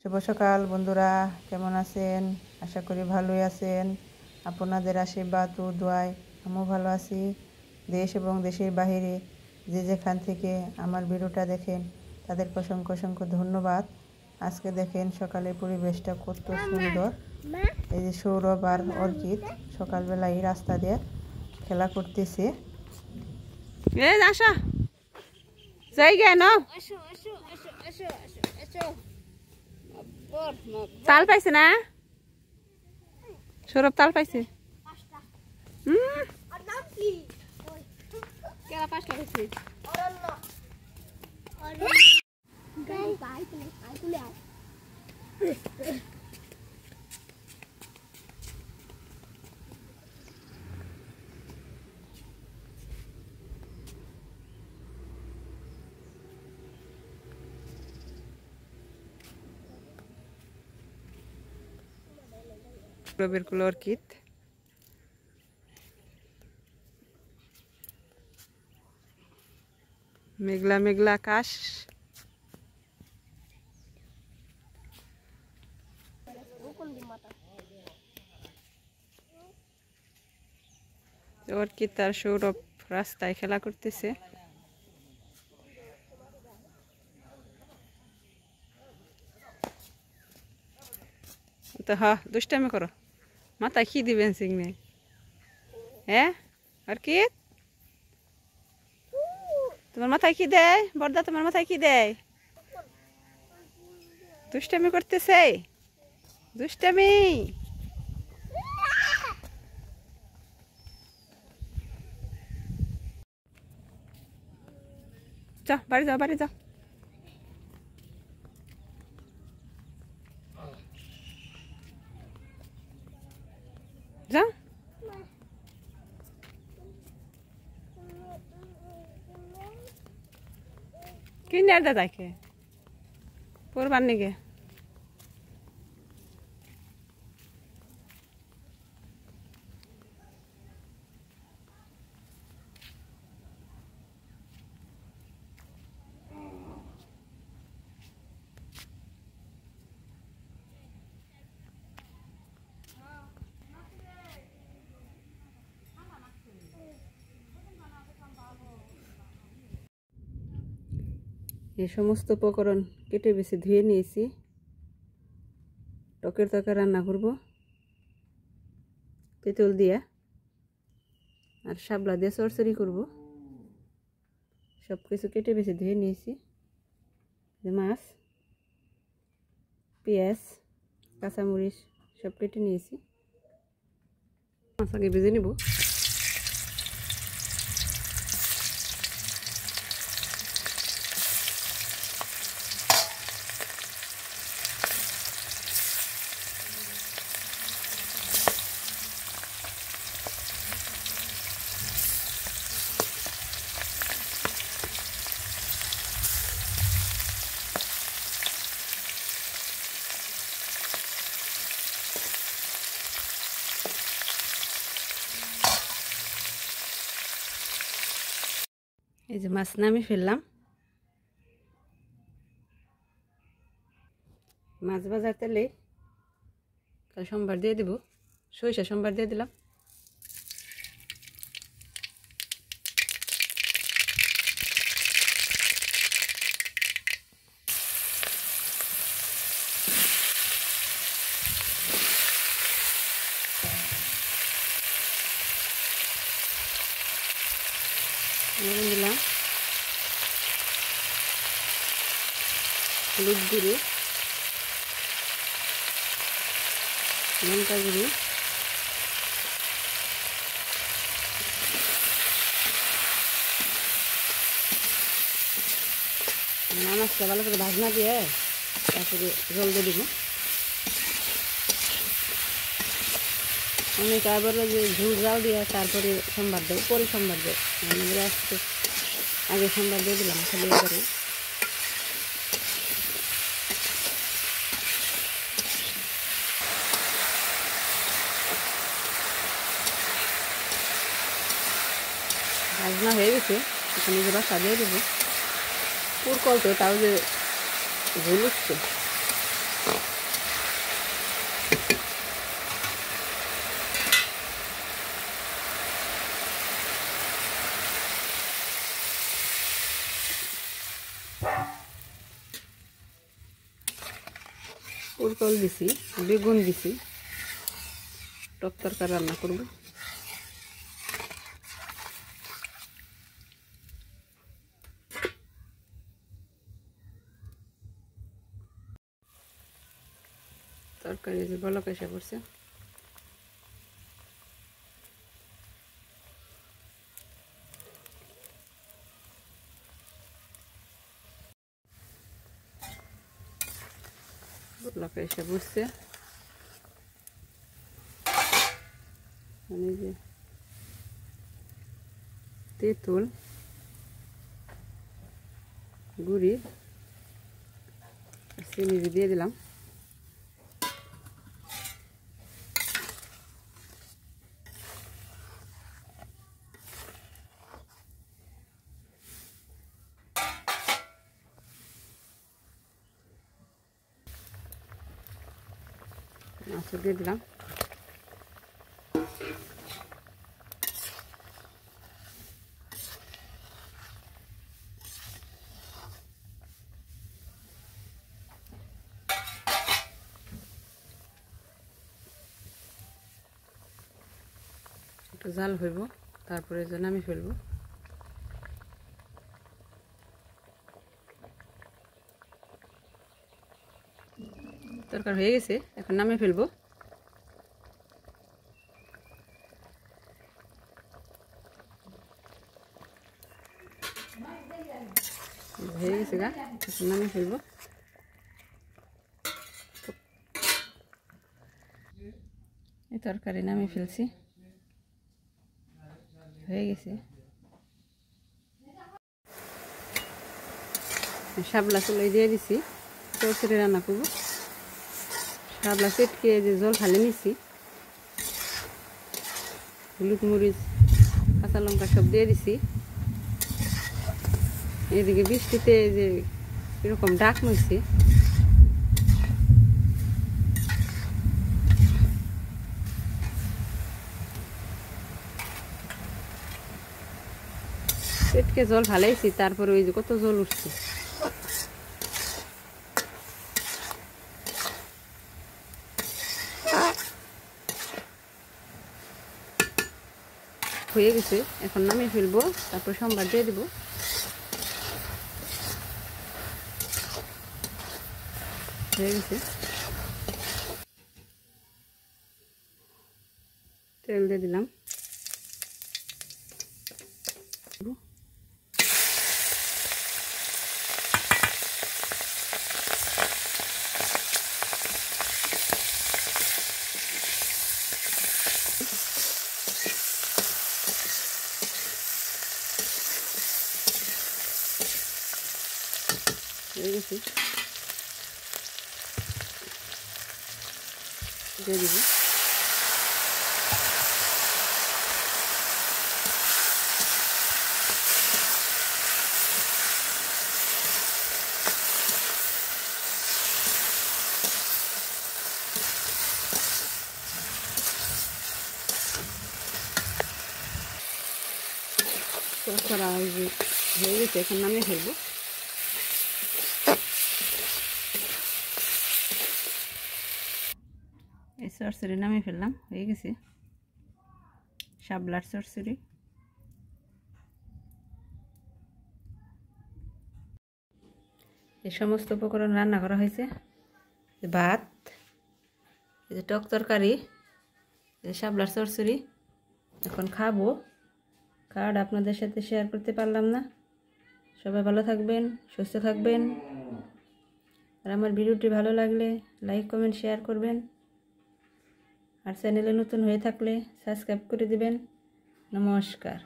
শুভ সকাল বন্ধুরা, কেমন আছেন? আশা করি ভালোই আছেন। আপনাদের আশীর্বাদ ও দোয়ায় আমিও ভালো আছি। দেশ এবং দেশের বাইরে যে যেখান থেকে আমার ভিডিওটা দেখেন তাদেরকে অসংখ্য অসংখ্য ধন্যবাদ। আজকে দেখেন সকালের পরিবেশটা কত সুন্দর। এই যে সৌরভ আর অর্কিত সকালবেলায় রাস্তা দিয়ে খেলা করতেছে। তাল পাইছে না? সৌরভ তাল পাইছে। সৌরভের কুলো অর্কিত। মেঘলা মেঘলা আকাশ। অর্কিত আর সৌরভ রাস্তায় খেলা করতেছে। তো হ্যাঁ, দুষ্টামি করো, মাথায় কি দিবেন সিগনে? হ্যাঁ অর্কিত, তোমার মাথায় কি দেয়? বড়দা তোমার মাথায় কি দেয়? দুষ্টামি করতেছে, দুষ্টামি। যাও বাড়ি যাও, বাড়ি যাও। যাও। কিনে আর দাদাকে পড়বার নিগে। এই সমস্ত উপকরণ কেটে বেছে ধুয়ে নিয়েছি। টকের তরকারি রান্না করব তেঁতুল দিয়ে, আর শাপলা দিয়ে চরচড়ি করব। সব কিছু কেটে বেছে ধুয়ে নিয়েছি। মাছ, পেঁয়াজ, কাঁচামরিচ সব কেটে নিয়েছি। মাছ আগে ভেজে নেব। এই যে মাছ নামিয়ে ফেললাম। মাছ ভাজার তেলে কাল সোমবার দিয়ে দিব, সরিষা সোমবার দিয়ে দিলাম। দিলাম হলুদ গুঁড়ো, লঙ্কা গুঁড়ো, মাছটা ভালো করে ভাজনা দিয়ে তারপরে জল দিয়ে দিব। অনেক আবার যে ঝুল জাল দিয়ে তারপরে সোমবার দেবো, পরে সোমবার দেবো। আগে সোমবার দিয়ে দিলাম খালি করে। ভাজনা হয়ে গেছে, এখানে যে রসা দিয়ে দেবো। পুর কল তো তাও যে ঝুল উঠছে। পটল দিছি, বেগুন দিছি, টক তরকারি রান্না করব। তরকারি যে বলক এসে পড়ছে। বলক এসে পড়ছে। যে তেঁতুল গুড়ি চিনি দিয়ে দিলাম। মাছ দিয়ে দিলাম। একটু জাল হইব, তারপরে যে নামিয়ে ফেলবো। তরকারি হয়ে গেছে, এখন নামিয়ে ফেলবো। হয়ে গেছে গা, এখন নামিয়ে ফেলবো। এই তরকারি নামিয়ে ফেলছি, হয়ে গেছে। শাপলা চুলাই দিয়ে দিছি, চরচড়ি রান্না করবো। শাপলা চেটকে যে জল ফালে নিছি, হলুদ মরিচ কাঁচা লঙ্কা সব দিয়ে দিছি। এদিকে বৃষ্টিতে যে এরকম ডাক নইছে, পেটকে জল ফালাইছি, তারপরে ওই যে কত জল উঠছে। হয়ে গেছে, এখন নামিয়ে ফেলবো, তারপর সোমবার দিয়ে দিব। হয়ে গেছে, তেল দিয়ে দিলাম। হয়ে গেছে, দিয়ে দিব। তরকারি হয়ে গেছে, এখন নামিয়ে ফেলবো। এই চরচড়ি নামিয়ে ফেললাম, হয়ে গেছে শাপলার চরচড়ি। এই সমস্ত উপকরণ রান্না করা হয়েছে। ভাত, এই যে টক তরকারি, এই শাপলার চরচড়ি। এখন খাবো, খাওয়াটা আপনাদের সাথে শেয়ার করতে পারলাম না। সবাই ভালো থাকবেন, সুস্থ থাকবেন। আর আমার ভিডিওটি ভালো লাগলে লাইক কমেন্ট শেয়ার করবেন। আর চ্যানেলে নতুন হয়ে থাকলে সাবস্ক্রাইব করে দিবেন। নমস্কার।